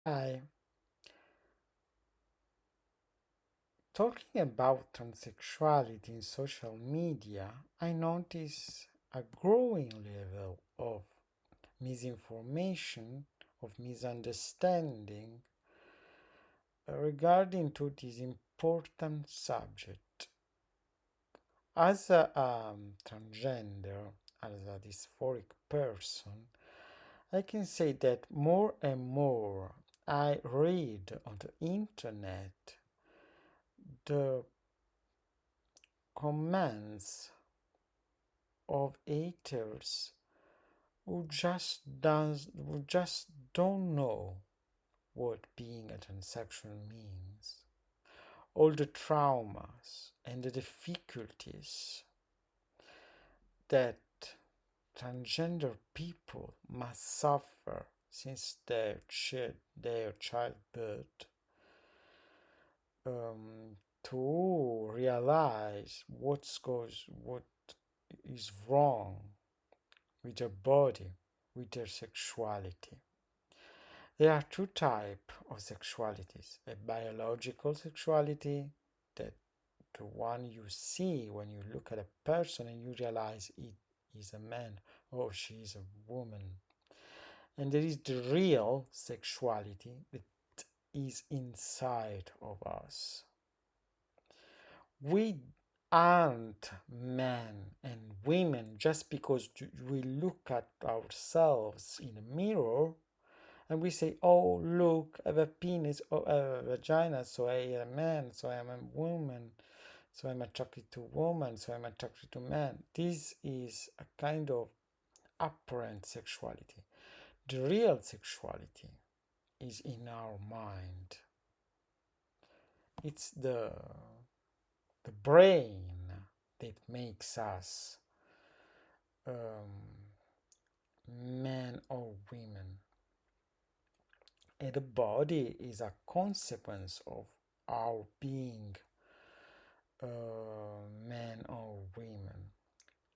Hi. Talking about transsexuality in social media, I notice a growing level of misinformation, of misunderstanding regarding to this important subject. As a transgender, as a dysphoric person, I can say that more and more I read on the internet the comments of haters who just don't know what being a transsexual means. All the traumas and the difficulties that transgender people must suffer since their childbirth, to realize what is wrong with their body, with their sexuality. There are two types of sexualities: a biological sexuality, that the one you see when you look at a person and you realize it is a man or she is a woman. And there is the real sexuality that is inside of us. We aren't men and women just because we look at ourselves in a mirror and we say, oh, look, I have a penis or a vagina, so I am a man, so I am a woman, so I'm attracted to woman, so I'm attracted to man. This is a kind of apparent sexuality. The real sexuality is in our mind. It's the brain that makes us um, men or women. And the body is a consequence of our being men or women.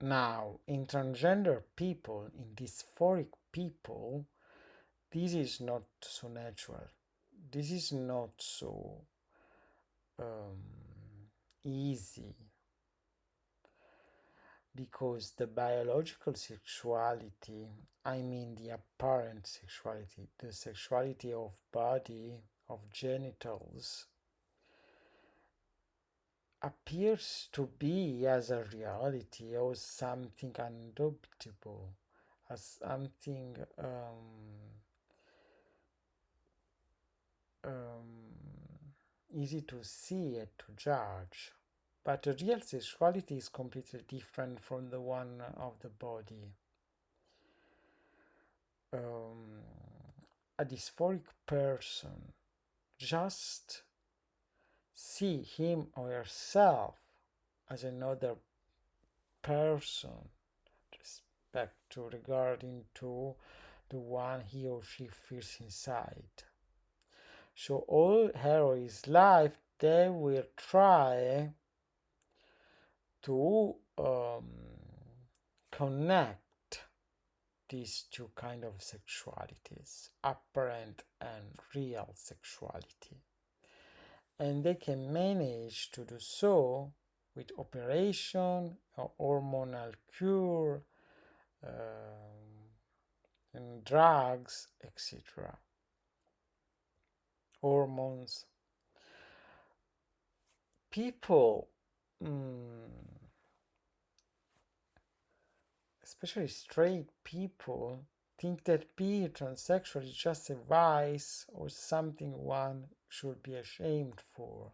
Now, in transgender people, in dysphoric people, this is not so natural. This is not so um, easy because the biological sexuality, I mean the apparent sexuality, the sexuality of body, of genitals, appears to be as a reality or something undubitable, as something easy to see and to judge. But the real sexuality is completely different from the one of the body. Um, a dysphoric person just see him or herself as another person, respect to regarding to the one he or she feels inside. So all her or his life they will try to connect these two kind of sexualities, apparent and real sexuality. And they can manage to do so with operation, hormonal cure, and drugs, etc. Hormones. People, especially straight people, think that being transsexual is just a vice or something one should be ashamed for.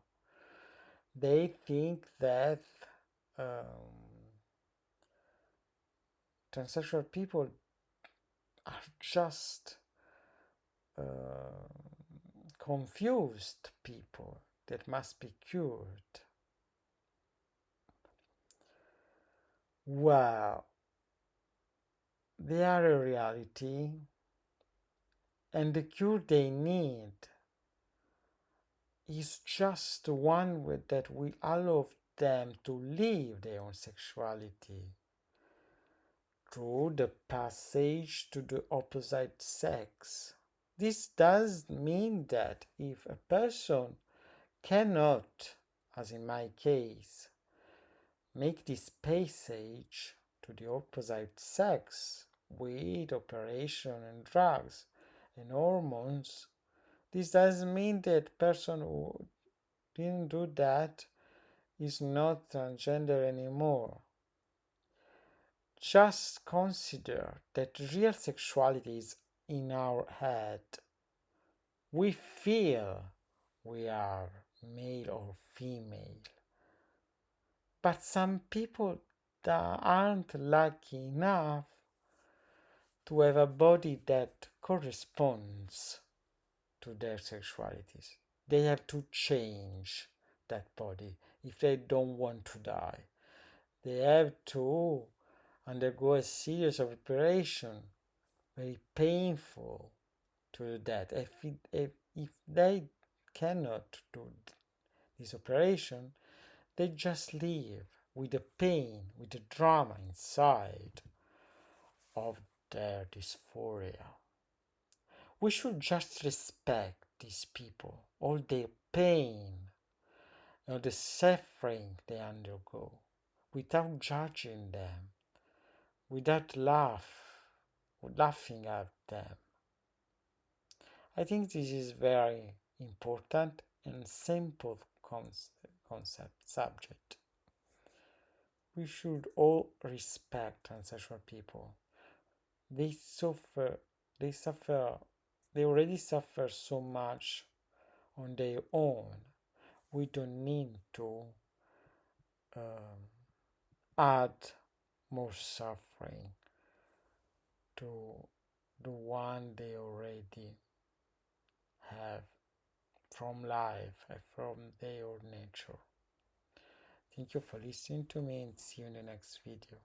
They think that transsexual people are just uh, confused people that must be cured. Well, they are a reality, and the cure they need is just one that will allow them to live their own sexuality through the passage to the opposite sex. this does mean that if a person cannot, as in my case, make this passage to the opposite sex with operation and drugs and hormones, this doesn't mean that person who didn't do that is not transgender anymore. Just consider that real sexuality is in our head. We feel we are male or female, but some people that aren't lucky enough to have a body that corresponds to their sexualities. They have to change that body if they don't want to die. They have to undergo a series of operations, very painful to do that. If they cannot do this operation, they just live with the pain, with the drama inside of their dysphoria. We should just respect these people, all their pain, the suffering they undergo, without judging them, without laughing at them. I think this is very important and simple concept subject. We should all respect transsexual people. They suffer. They suffer. They already suffer so much on their own. We don't need to um, add more suffering to the one they already have from life and from their nature. Thank you for listening to me and see you in the next video.